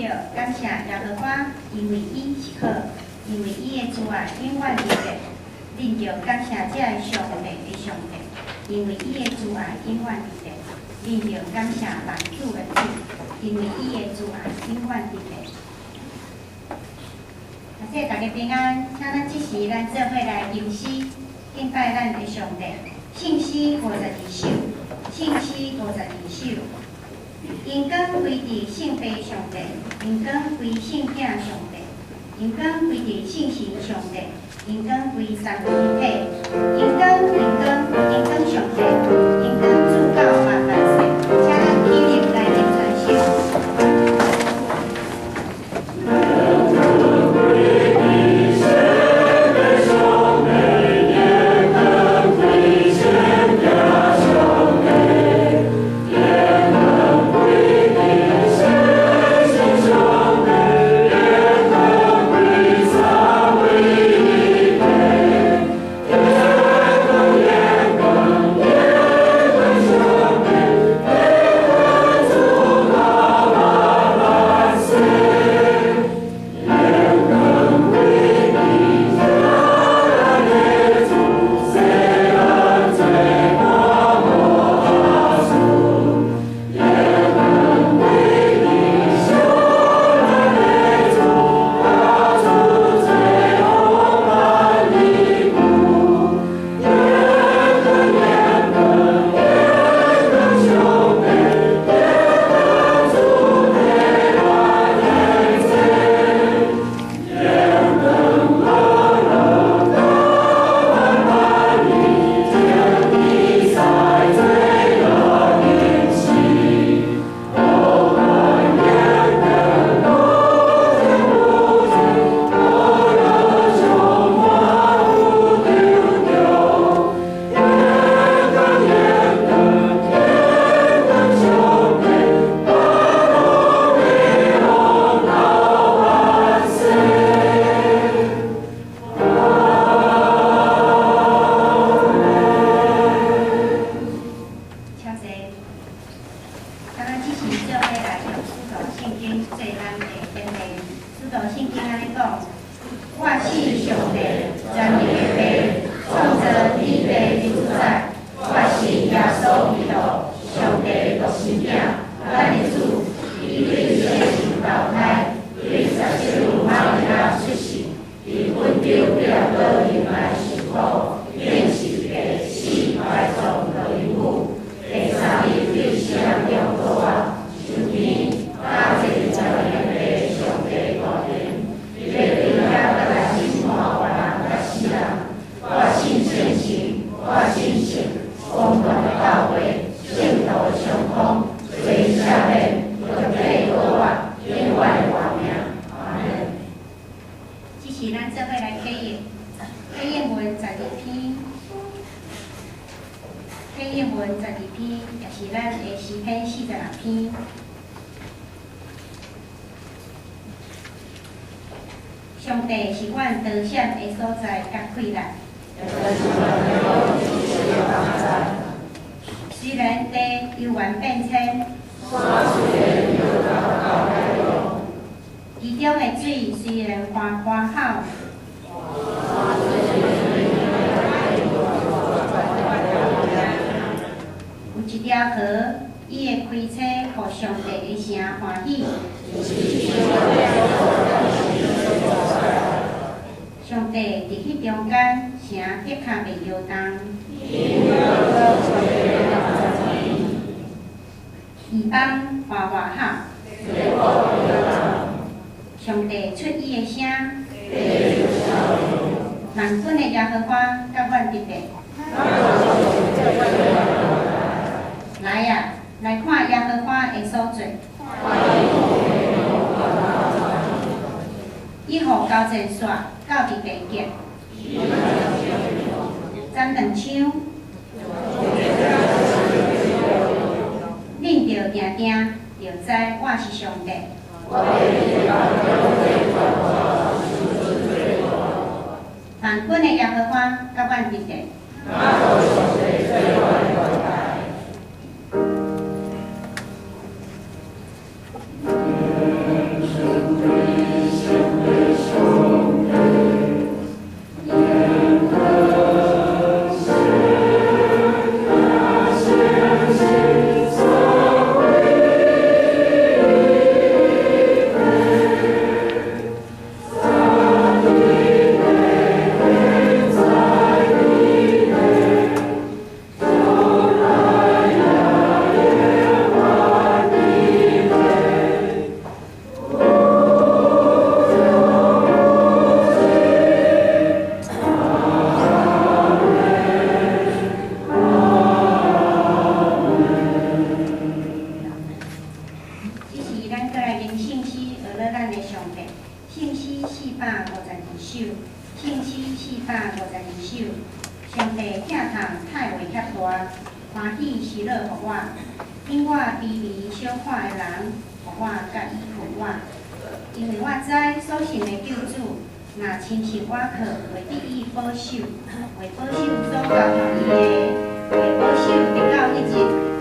着感谢耶和华，因为伊是好，因为伊的慈爱永远不变。恁着感谢这个上帝的上帝，因为伊的慈爱永远不变。恁着感谢万主的主，因为伊的慈爱永远不变。谢谢大家平安，请咱即时咱做伙来吟诗，敬拜咱的上帝。圣诗52首，圣诗52首。因光归伫圣父上帝，因光归圣子上帝，因光归伫圣神上帝，因光归三位一体，因光上帝，因光主教万岁，请咱起立来念传授。上帝是阮得胜的所在甲快乐。虽然地悠然变迁，其中的水虽然欢好，有一条河，伊会开车，互上帝的城欢喜。上帝伫迄中间，城的确袂摇动。鱼帮活好，上帝出伊的声，万军的耶和华甲阮直直。来呀，来看耶和华的所做。伊互高前线到伫地极，咱两手，恁着定定着知我是上帝。万军的耶和华甲阮直直。神咱的上帝，信诗452首，信诗452首。上帝疼痛太袂遐大，欢喜喜乐互我，因我卑微小看的人，互我甲伊困我。因为我知所信的救主，若亲信我靠，会得伊保守，会保守所交托伊的，会保守直到迄日。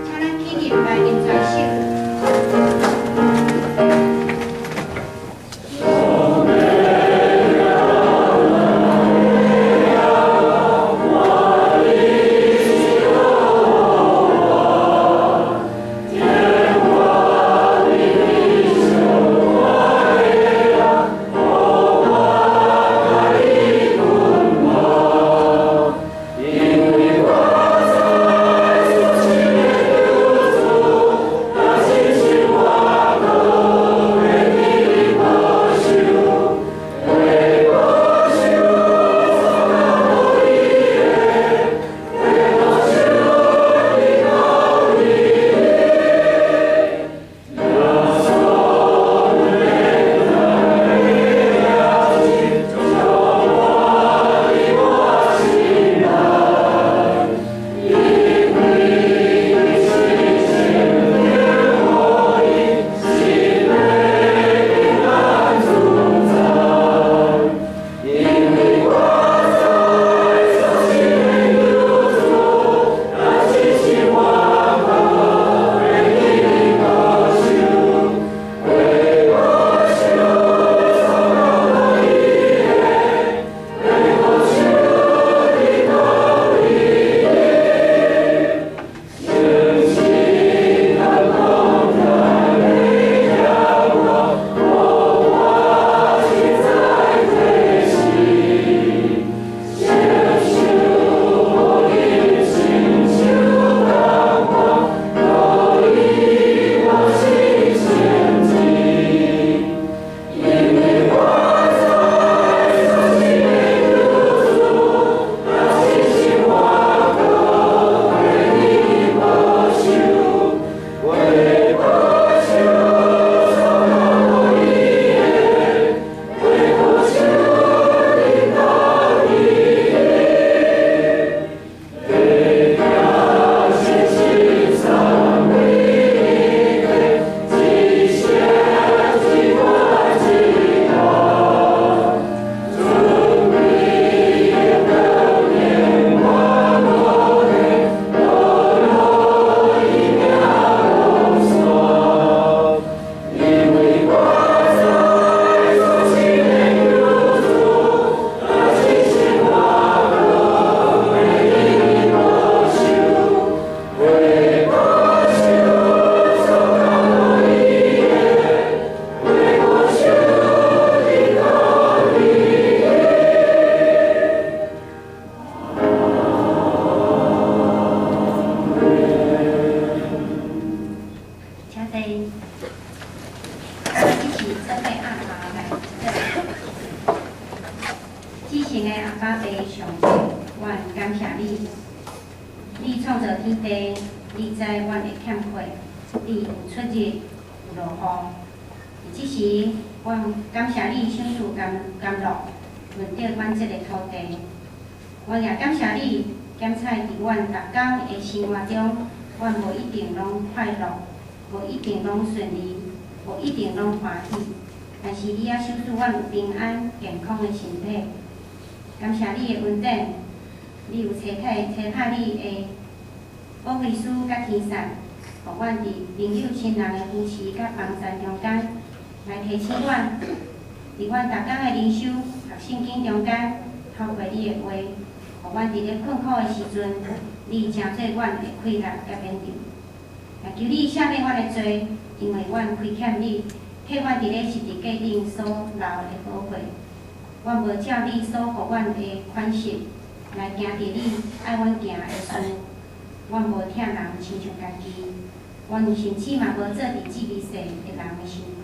请咱起立来吟传首。你创造天地，你知阮的欠缺，你有出日，有落雨。即时，阮感谢你享受甘露，润着阮即个土地。阮也感谢你，检采伫阮逐工的生活中，阮无一定拢快乐，无一定拢顺利，无一定拢欢喜。但是你也守住阮有平安健康的身体。感谢你的恩典，你有差派你的保惠师甲天使，互阮伫朋友亲人的扶持甲帮助中间，来提醒阮，伫阮逐工的灵修、读圣经中间，透过你的话，互阮伫咧困苦的时阵，你成做阮的快乐甲勉励。也求你赦免阮的罪，因为阮亏欠你，替阮伫咧十字架顶所流的宝血。阮无照你所互阮的款式来行伫你爱阮行的事，阮无疼人亲像家己，阮甚至嘛无做伫即味世的人的身躯。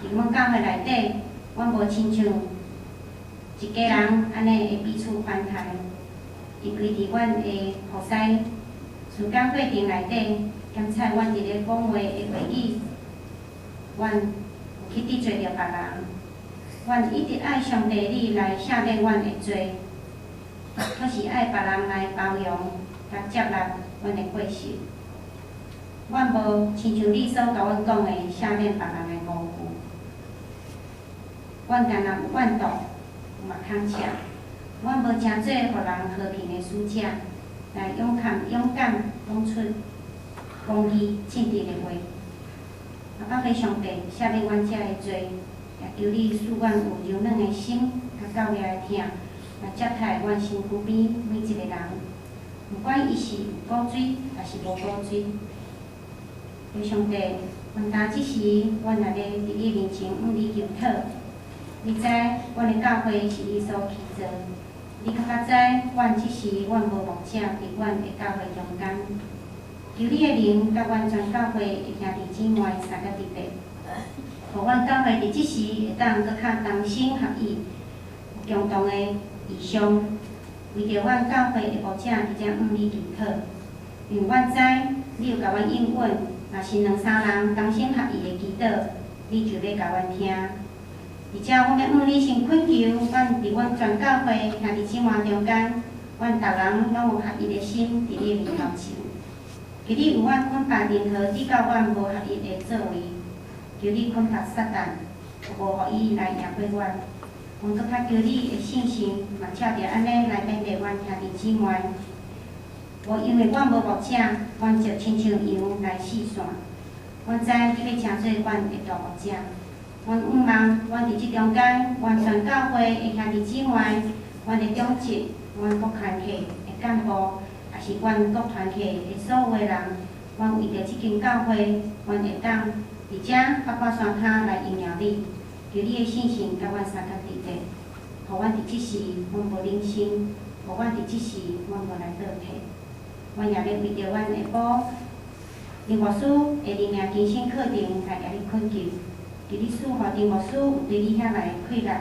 伫阮教会内底，阮无亲像一家人安尼会彼此款待，因为伫阮的服侍事工过程内底，检采阮伫咧讲话的话语，阮有去得罪着别人。阮一直爱上帝你来赦免阮的罪，可是爱别人来包容、甲接纳阮的过失。阮无亲像你所甲阮讲的赦免别人的误区。阮干那有怨毒，有目空赤。阮无诚做互人和平的使者，来勇敢讲出公义正直的话。阿爸上帝赦免阮遮的罪，也求你使阮有柔软的心，甲教育的疼，来接待阮身躯边每一个人，不管伊是有古水，还是无古水。求上帝，阮当即时，阮也咧伫你面前向你求讨。你知，阮的教会是你所起造，你较知，阮即时阮无牧者伫阮的教会中间。求你的灵，甲阮全教会的兄弟姊妹三个伫地，互阮教会伫即时会当搁较同心合意，有共同的意向，为着阮教会的牧者伫遮向你祈祷。因阮知，你有甲阮应允，若是两三人同心合意的祈祷，你就要甲阮听。而且，阮要向你先恳求，阮伫阮全教会兄弟姊妹中间，阮逐人拢有合一的心伫你面头前。求你有阮捆绑任何抵到阮无合一的作为，求你捆绑撒旦，无互伊来赢过阮。阮搁较求你的信心，嘛照着安尼来勉励阮兄弟姊妹。无因为阮无牧者，阮就亲像羊来四散。阮知你要诚做阮的大牧者。阮盼望，阮伫即中间，阮全教会的兄弟姊妹，阮的长职，阮各团体的干部，也是阮各团体的所有的人，阮为着即间教会，阮会当伫遮拍拍山骹来荣耀你，求你的信心甲阮三角伫地，互阮伫即时，阮无忍心，互阮伫即时，阮无来倒退。阮也要为着阮下晡林牧师的灵命更新课程来甲你恳求。求你赐互丁牧师有对你遐来的快乐，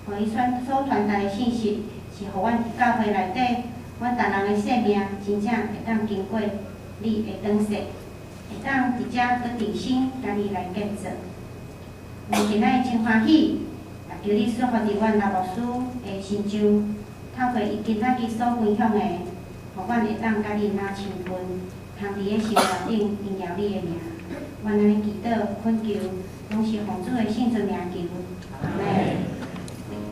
互伊所传达的信息是互阮伫教会内底，阮逐人的生命真正会当经过你的长势，会当伫遮搁定心，甲你来建造。阮今仔真欢喜，也求你赐互伫阮老牧师的心上，透过伊今仔日所分享的，互阮会当甲你拉亲近，通伫个生活顶荣耀你的名。阮安尼祈祷恳求。拢是奉主的圣尊名求，阿门。